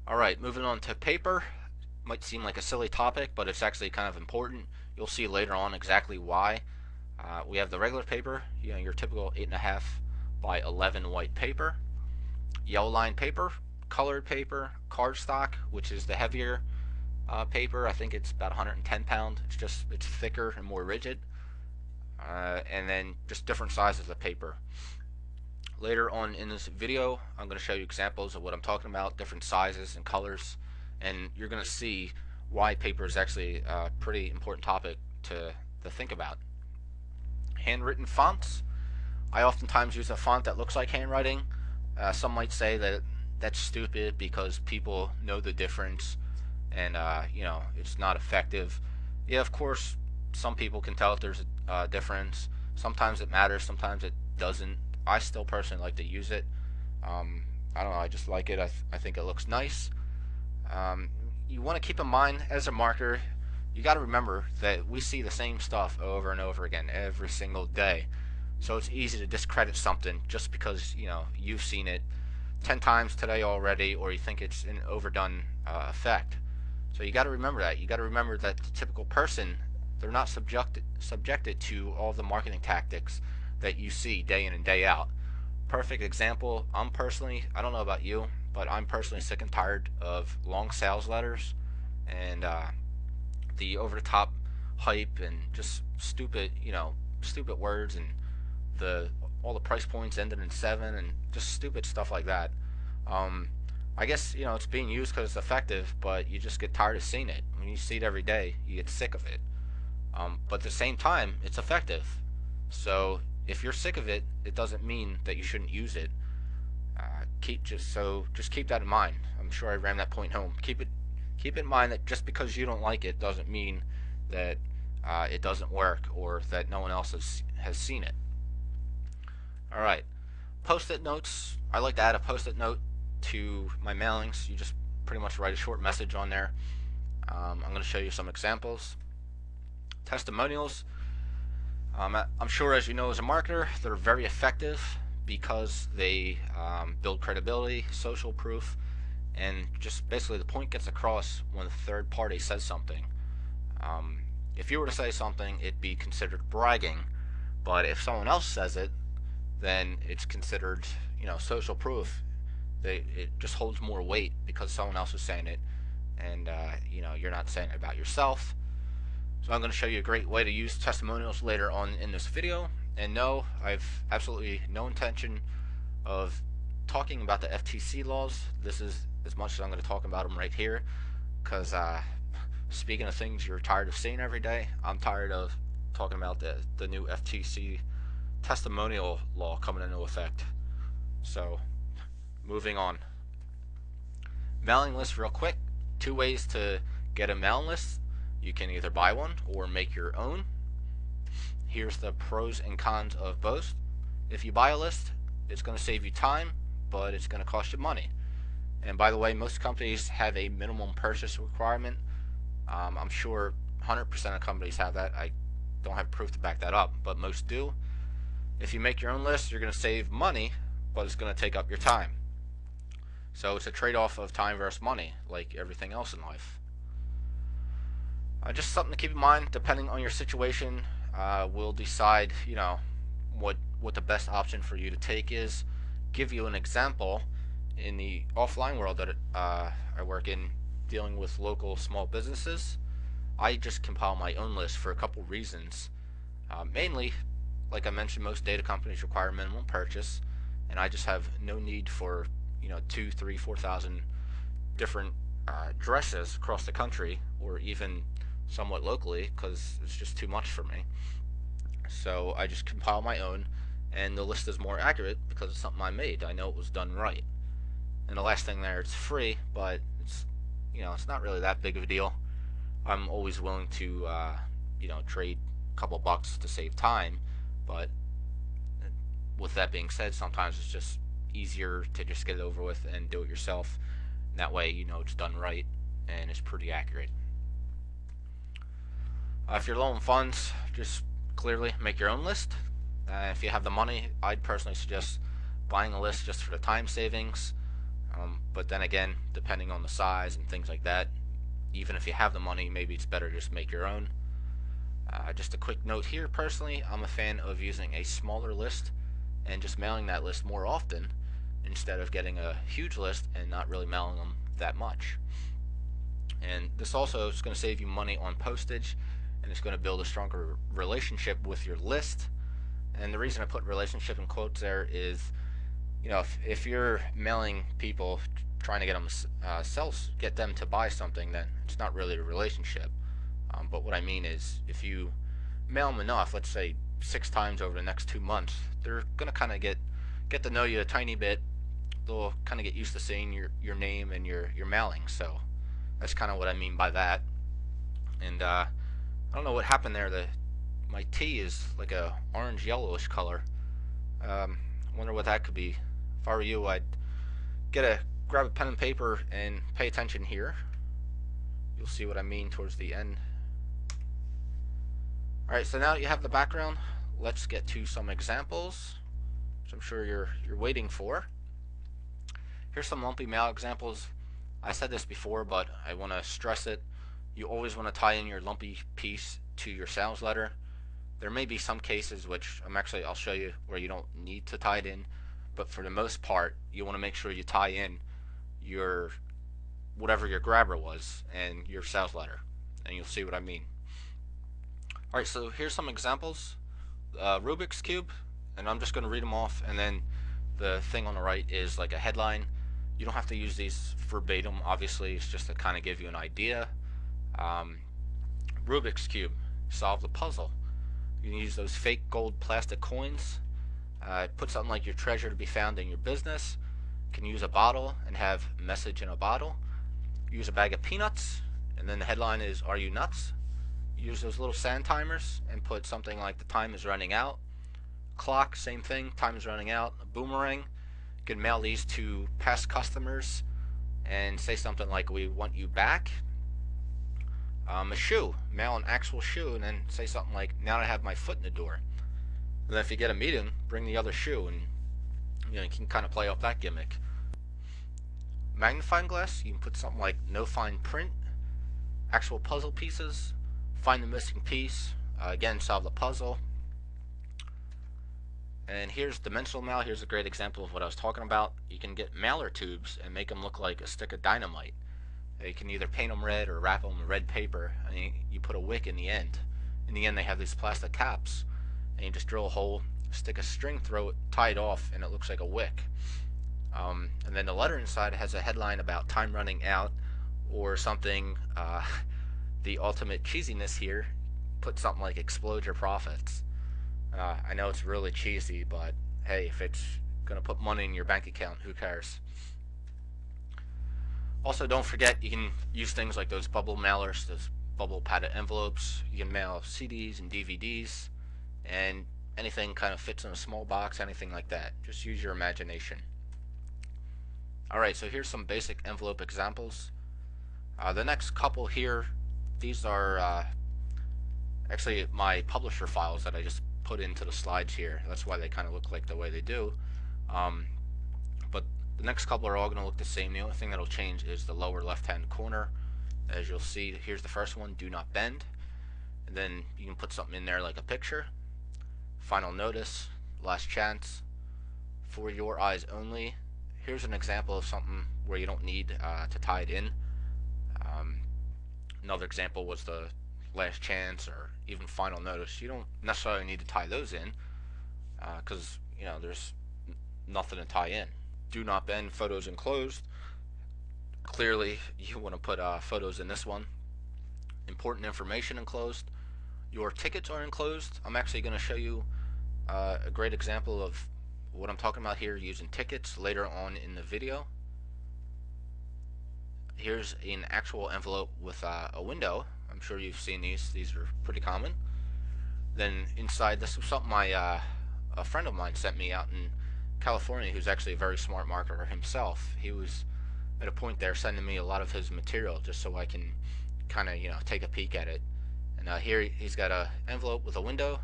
Alright, moving on to paper. Might seem like a silly topic, but it's actually kind of important. You'll see later on exactly why. We have the regular paper, your typical 8.5 by 11 white paper, yellow line paper, colored paper, cardstock, which is the heavier paper. I think it's about 110 pound. It's thicker and more rigid, and then just different sizes of paper. Later on in this video, I'm going to show you examples of what I'm talking about, different sizes and colors, and you're going to see why paper is actually a pretty important topic to think about. Handwritten fonts. I oftentimes use a font that looks like handwriting. Some might say that that's stupid because people know the difference and it's not effective. Yeah, of course, some people can tell if there's a difference. Sometimes it matters, sometimes it doesn't. I still personally like to use it. I don't know, I just like it. I think it looks nice. You want to keep in mind as a marketer, you got to remember that we see the same stuff over and over again every single day. So it's easy to discredit something just because you've seen it 10 times today already, or you think it's an overdone effect. So you got to remember that. You got to remember that the typical person, they're not subjected to all the marketing tactics that you see day in and day out. Perfect example, I don't know about you, but I'm personally sick and tired of long sales letters and the over the top hype and just stupid words and the all the price points ended in 7 and just stupid stuff like that. Um, I guess it's being used because it's effective, but you just get tired of seeing it. When you see it every day, you get sick of it. But at the same time, it's effective. So if you're sick of it, it doesn't mean that you shouldn't use it. Just keep that in mind. I'm sure I ran that point home. Keep in mind that just because you don't like it doesn't mean that it doesn't work or that no one else has seen it. All right, post-it notes. I like to add a post-it note to my mailings. You just pretty much write a short message on there. I'm going to show you some examples. Testimonials. I'm sure, as you know, as a marketer, they're very effective because they build credibility, social proof, and just basically the point gets across when a third party says something. If you were to say something, it'd be considered bragging, but if someone else says it, then it's considered, social proof. It just holds more weight because someone else is saying it, and you're not saying it about yourself. So I'm going to show you a great way to use testimonials later on in this video. And no, I've absolutely no intention of talking about the FTC laws. This is as much as I'm going to talk about them right here, because speaking of things you're tired of seeing every day, I'm tired of talking about the new FTC testimonial law coming into effect. So moving on. Mailing list real quick. 2 ways to get a mailing list. You can either buy one or make your own. Here's the pros and cons of both. If you buy a list, it's going to save you time, but it's going to cost you money. And by the way, most companies have a minimum purchase requirement. I'm sure 100% of companies have that. I don't have proof to back that up, but most do. If you make your own list, you're going to save money, but it's going to take up your time. So it's a trade-off of time versus money, like everything else in life. Just something to keep in mind. Depending on your situation, we'll decide, what the best option for you to take is. Give you an example. In the offline world that I work in, dealing with local small businesses, I just compile my own list for a couple reasons. Mainly, like I mentioned, most data companies require minimum purchase, and I just have no need for 2, 3, 4,000 different addresses across the country, or even somewhat locally, because it's just too much for me. So I just compile my own, and the list is more accurate because it's something I made. I know it was done right. And the last thing there, it's free, but it's not really that big of a deal. I'm always willing to trade a couple bucks to save time, but with that being said, sometimes it's just easier to just get it over with and do it yourself. And that way, it's done right and it's pretty accurate. If you're low on funds, just clearly make your own list. If you have the money, I'd personally suggest buying a list just for the time savings. But then again, depending on the size and things like that, even if you have the money, maybe it's better to just make your own. Just a quick note here, personally, I'm a fan of using a smaller list and just mailing that list more often instead of getting a huge list and not really mailing them that much. And this also is going to save you money on postage, and it's going to build a stronger relationship with your list. And the reason I put relationship in quotes there is, if you're mailing people trying to get them get them to buy something, then it's not really a relationship. But what I mean is, if you mail them enough, let's say 6 times over the next 2 months, they're gonna kind of get to know you a tiny bit. They'll kind of get used to seeing your name and your mailing. So that's kind of what I mean by that. And I don't know what happened there. My tea is like a orange yellowish color. Wonder what that could be. If I were you, I'd grab a pen and paper and pay attention here. You'll see what I mean towards the end. Alright, so now that you have the background, let's get to some examples, which I'm sure you're waiting for. Here's some lumpy mail examples. I said this before, but I want to stress it. You always want to tie in your lumpy piece to your sales letter. There may be some cases which I'll show you where you don't need to tie it in, but for the most part, you want to make sure you tie in your whatever your grabber was and your sales letter, and you'll see what I mean. Alright, so here's some examples. Rubik's Cube, and I'm just going to read them off, and then the thing on the right is like a headline. You don't have to use these verbatim, obviously, it's just to kind of give you an idea. Rubik's Cube, solve the puzzle. You can use those fake gold plastic coins. Put something like your treasure to be found in your business. You can use a bottle and have message in a bottle. Use a bag of peanuts, and then the headline is, are you nuts? Use those little sand timers and put something like the time is running out. Clock, same thing, time is running out. A boomerang, you can mail these to past customers and say something like, we want you back. A shoe, mail an actual shoe and then say something like, now I have my foot in the door. And then if you get a meeting, bring the other shoe, and you can kind of play off that gimmick. Magnifying glass, you can put something like no fine print. Actual puzzle pieces, find the missing piece, again solve the puzzle. And here's dimensional mail. Here's a great example of what I was talking about. You can get mailer tubes and make them look like a stick of dynamite. You can either paint them red or wrap them in red paper, and you put a wick in the end. In the end, they have these plastic caps, and you just drill a hole, stick a string through it, tie it off, and it looks like a wick. And then the letter inside has a headline about time running out, or something. The ultimate cheesiness here, put something like explode your profits. I know it's really cheesy, but hey, if it's gonna put money in your bank account, who cares? Also, don't forget, you can use things like those bubble mailers, those bubble padded envelopes. You can mail CDs and DVDs, and anything kind of fits in a small box, anything like that. Just use your imagination. Alright, so here's some basic envelope examples. The next couple here, these are actually my publisher files that I just put into the slides here. That's why they kind of look like the way they do. But the next couple are all going to look the same. The only thing that'll change is the lower left hand corner. As you'll see, here's the first one, do not bend. And then you can put something in there like a picture. Final notice, last chance, for your eyes only. Here's an example of something where you don't need to tie it in. Another example was the last chance or even final notice. You don't necessarily need to tie those in because there's nothing to tie in. Do not bend, photos enclosed. Clearly you want to put photos in this one. Important information enclosed. Your tickets are enclosed. I'm actually going to show you a great example of what I'm talking about here using tickets later on in the video. Here's an actual envelope with a window. I'm sure you've seen these. These are pretty common. Then inside, this was something a friend of mine sent me out in California, who's actually a very smart marketer himself. He was at a point there sending me a lot of his material just so I can kind of take a peek at it. And here he's got an envelope with a window.